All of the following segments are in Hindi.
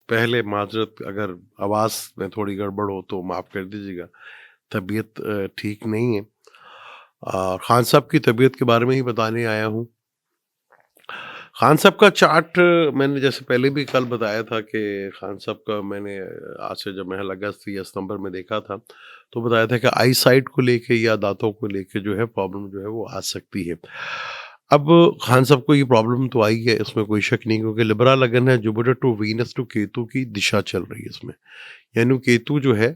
पहले माज़रत, अगर आवाज़ में थोड़ी गड़बड़ हो तो माफ़ कर दीजिएगा। तबीयत ठीक नहीं है। खान साहब की तबीयत के बारे में ही बताने आया हूँ। खान साहब का चार्ट मैंने जैसे पहले भी कल बताया था कि खान साहब का मैंने आज से जब महज अगस्त या सितंबर में देखा था, तो बताया था कि आई साइट को लेके या दाँतों को लेके जो है प्रॉब्लम जो है वो आ सकती है। अब खान साहब को ये प्रॉब्लम तो आई है, इसमें कोई शक नहीं, क्योंकि लिब्रा लगन है, Jupiter to Venus to Ketu की दिशा चल रही है इसमें। यानी केतु जो है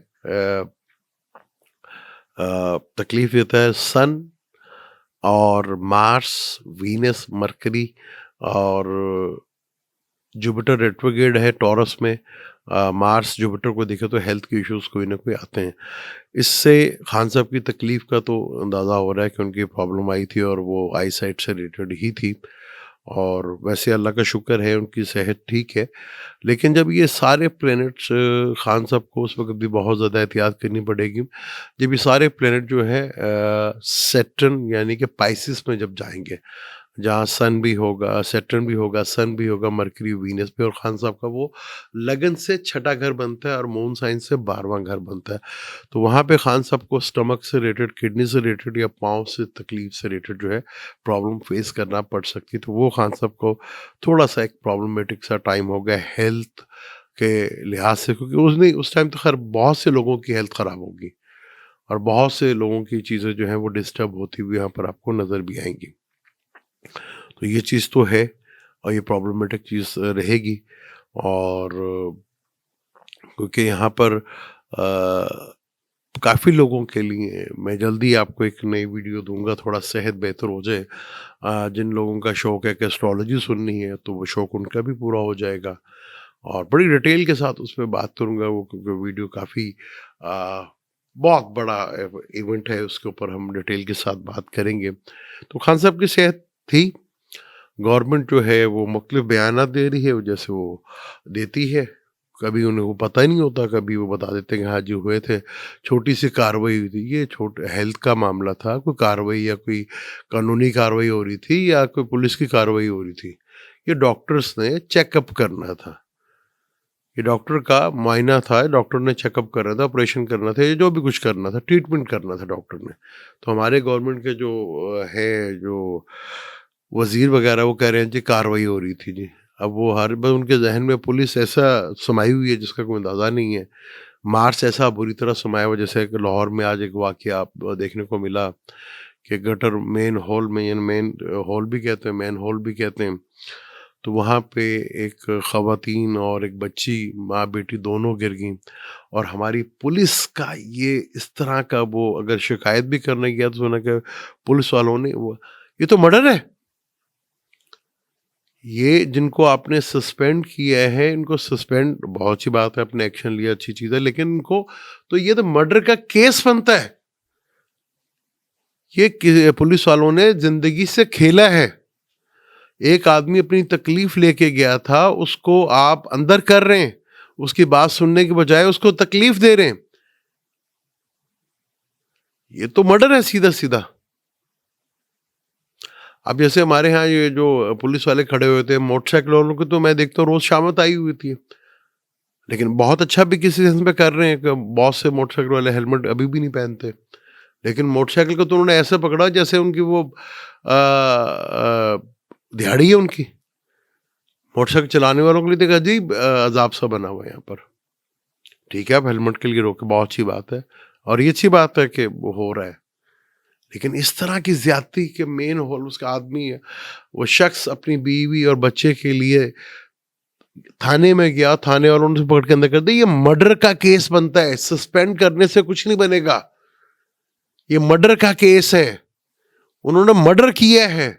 तकलीफ देता है सन और मार्स, वीनस, मरकरी और जुपिटर रेट्रोग्रेड है टॉरस में। मार्स जुपिटर को देखे तो हेल्थ के इश्यूज कोई ना कोई आते हैं। इससे खान साहब की तकलीफ का तो अंदाज़ा हो रहा है कि उनकी प्रॉब्लम आई थी और वो आई साइट से रिलेटेड ही थी। और वैसे अल्लाह का शुक्र है उनकी सेहत ठीक है। लेकिन जब ये सारे प्लैनेट्स खान साहब को उस वक़्त भी बहुत ज़्यादा एहतियात करनी पड़ेगी। जब ये सारे प्लैनेट जो है सैटर्न यानी कि पाइसेस में जब जाएँगे, जहाँ सन भी होगा, सैटर्न भी होगा, सन भी होगा, मरकरी, वीनस भी, और खान साहब का वो लगन से छठा घर बनता है और मून साइन से 12वां घर बनता है। तो वहाँ पे खान साहब को स्टमक से रिलेटेड, किडनी से रिलेटेड या पाँव से तकलीफ से रिलेटेड जो है प्रॉब्लम फेस करना पड़ सकती है। तो वो खान साहब को थोड़ा-सा एक प्रॉब्लमेटिक सा टाइम हो गया हेल्थ के लिहाज से, क्योंकि उस टाइम तो खैर बहुत से लोगों की हेल्थ ख़राब होगी और बहुत से लोगों की चीज़ें जो हैं वो डिस्टर्ब होती हुई यहाँ पर आपको नज़र भी आएँगी। तो ये चीज़ तो है और ये प्रॉब्लमेटिक चीज़ रहेगी। और क्योंकि यहाँ पर काफ़ी लोगों के लिए मैं जल्दी आपको एक नई वीडियो दूँगा, थोड़ा सेहत बेहतर हो जाए। जिन लोगों का शौक है कि एस्ट्रोलॉजी सुननी है, तो वो शौक उनका भी पूरा हो जाएगा और बड़ी डिटेल के साथ उस पे बात करूँगा वो, क्योंकि वीडियो काफ़ी बहुत बड़ा इवेंट है, उसके ऊपर हम डिटेल के साथ बात करेंगे। तो खान साहब की सेहत थी, गवर्नमेंट जो है वो मुख्तलिफ बयानात दे रही है, जैसे वो देती है, कभी उन्हें वो पता ही नहीं होता, कभी वो बता देते हैं कि हाँ जी हुए थे, छोटी-सी कार्रवाई हुई थी। ये हेल्थ का मामला था, कोई कार्रवाई या कोई कानूनी कार्रवाई हो रही थी या कोई पुलिस की कार्रवाई हो रही थी। ये डॉक्टर्स ने चेकअप करना था। ये डॉक्टर का मुआयना था, डॉक्टर ने चेकअप करना था, ऑपरेशन करना था, ये जो भी कुछ करना था, ट्रीटमेंट करना था डॉक्टर ने। तो हमारे गवर्नमेंट के जो जो वज़ीर वगैरह वो कह रहे हैं जी कार्रवाई हो रही थी जी। अब वो हर बार उनके ज़हन में पुलिस ऐसा समाई हुई है जिसका कोई अंदाज़ा नहीं है। मार्च ऐसा बुरी तरह समाया हुआ, जैसे कि लाहौर में आज एक वाक़या देखने को मिला कि गटर मेन हॉल में, यानी मेन हॉल भी कहते हैं, मेन हॉल भी कहते हैं। तो वहाँ पे एक ख़वातीन और एक बच्ची, माँ-बेटी दोनों गिर गईं और हमारी पुलिस का ये इस तरह का, वो अगर शिकायत भी करने गया तो सुना कि पुलिस वालों ने वो, ये तो मर्डर है। ये जिनको आपने सस्पेंड किया है, इनको सस्पेंड, बहुत अच्छी बात है, आपने एक्शन लिया, अच्छी चीज़ है, लेकिन इनको तो ये तो मर्डर का केस बनता है। ये पुलिस वालों ने ज़िंदगी से खेला है। एक आदमी अपनी तकलीफ लेके गया था, उसको आप अंदर कर रहे हैं, उसकी बात सुनने के बजाय उसको तकलीफ दे रहे हैं। ये तो मर्डर है सीधा-सीधा। अब जैसे हमारे यहाँ ये जो पुलिस वाले खड़े हुए थे, मोटरसाइकिल वालों को तो मैं देखता हूँ रोज़ शामत आई हुई थी। लेकिन बहुत अच्छा भी किसी सेंस में कर रहे हैं कि बहुत से मोटरसाइकिल वाले हेलमेट अभी भी नहीं पहनते। लेकिन मोटरसाइकिल को तो उन्होंने ऐसे पकड़ा जैसे उनकी वो दिहाड़ी है उनकी। मोटरसाइकिल चलाने वालों के लिए तो एक अजीब अज़ाब सा बना हुआ है यहाँ पर। ठीक है, आप हेलमेट के लिए रोके, बहुत अच्छी बात है और ये अच्छी बात है कि वो हो रहा है। लेकिन इस तरह की ज़्यादती के मेन होल उसका आदमी है, वो शख्स अपनी बीवी और बच्चे के लिए थाने में गया, थाने वालों ने उसे पकड़ के अंदर कर दिया। ये मर्डर का केस बनता है, सस्पेंड करने से कुछ नहीं बनेगा। ये मर्डर का केस है, उन्होंने मर्डर किया है।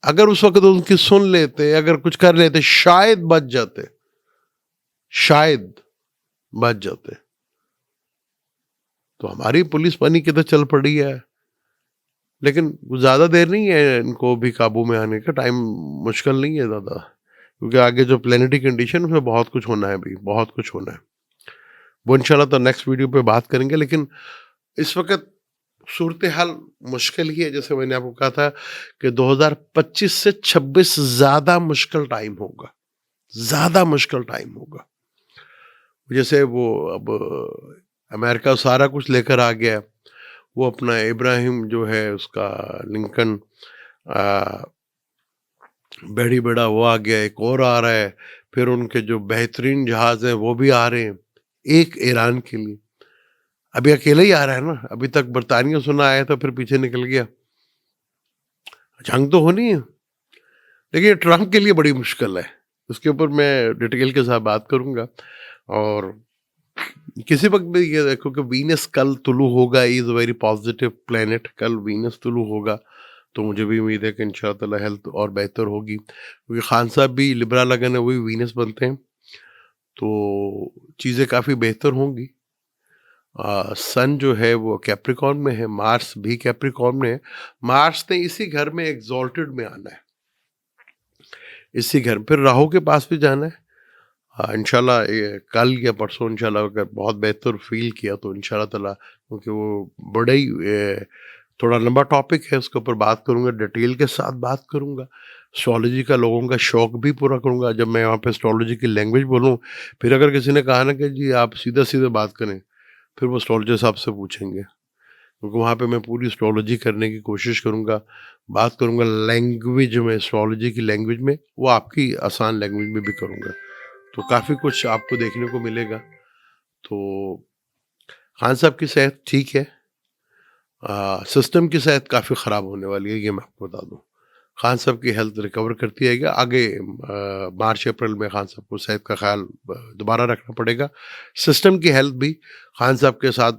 अगर उस वक्त उनकी सुन लेते, अगर कुछ कर लेते, शायद बच जाते, शायद बच जाते। तो हमारी पुलिस पानी किधर चल पड़ी है। लेकिन ज्यादा देर नहीं है इनको भी काबू में आने का, टाइम मुश्किल नहीं है ज्यादा, क्योंकि आगे जो प्लेनेटरी कंडीशन उसमें बहुत कुछ होना है, भी बहुत कुछ होना है। वो इंशाल्लाह तो नेक्स्ट वीडियो पे बात करेंगे। लेकिन इस वक्त सूरत हाल मुश्किल ही है, जैसे मैंने आपको कहा था कि 2025 से 26 ज्यादा मुश्किल टाइम होगा। ज़्यादा मुश्किल टाइम होगा। जैसे वो अब अमेरिका सारा कुछ लेकर आ गया, वो अपना इब्राहिम जो है उसका लिंकन अ, बेड़ी-बेड़ा वो आ गया, एक और आ रहा है, फिर उनके जो बेहतरीन जहाज़ हैं वो भी आ रहे हैं, एक ईरान के लिए। अभी अकेला ही आ रहा है ना, अभी तक बरतानिया सुना आया था फिर पीछे निकल गया। जंग तो होनी है, लेकिन ये ट्रम्प के लिए बड़ी मुश्किल है। उसके ऊपर मैं डिटेल के साथ बात करूँगा और किसी वक़्त भी ये देखो कि वीनस कल तुलू होगा is a very positive planet कल वीनस तुलू होगा, तो मुझे भी उम्मीद है कि इंशाअल्लाह ताला हेल्थ और बेहतर होगी। क्योंकि खान साहब भी लिब्रा लगन है, वो भी वीनस बनते हैं, तो चीज़ें काफ़ी बेहतर होंगी। सन जो है वो कैप्रिकॉर्न में है, मार्स भी कैप्रिकॉर्न में है। मार्स ने इसी घर में एक्सॉल्टेड में आना है, इसी घर फिर राहु के पास भी जाना है। इंशाल्लाह ये कल या परसों इंशाल्लाह अगर बहुत बेहतर फ़ील किया तो इंशाल्लाह ताला क्योंकि वो बड़ा ही थोड़ा लंबा टॉपिक है, उसके ऊपर बात करूँगा, डिटेल के साथ बात करूँगा। एस्ट्रोलॉजी का लोगों का शौक भी पूरा करूँगा। जब मैं वहाँ पे एस्ट्रोलॉजी की लैंग्वेज बोलूँ, फिर अगर किसी ने कहा ना कि जी आप सीधा-सीधा बात करें, फिर वो एस्ट्रोलॉजर साहब से पूछेंगे। क्योंकि वहाँ पे मैं पूरी एस्ट्रोलॉजी करने की कोशिश करूँगा, बात करूँगा लैंग्वेज में, एस्ट्रोलॉजी की लैंग्वेज में, वो आपकी आसान लैंग्वेज में भी करूँगा। तो काफ़ी कुछ आपको देखने को मिलेगा। तो खान साहब की सेहत ठीक है। सिस्टम की सेहत काफ़ी ख़राब होने वाली है, ये मैं आपको बता दूँ। खान साहब की हेल्थ रिकवर करती आएगी। आगे मार्च अप्रैल में खान साहब को सेहत का ख़्याल दोबारा रखना पड़ेगा। सिस्टम की हेल्थ भी खान साहब के साथ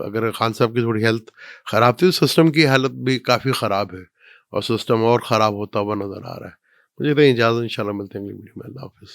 अगर खान साहब की थोड़ी हेल्थ ख़राब थी, तो सिस्टम की हालत भी काफ़ी ख़राब है और सिस्टम और ख़राब होता हुआ नज़र आ रहा है। मुझे तो इजाज़त इंशाल्लाह मिलते हैं अगली वीडियो में। अल्लाह हाफ़िज़।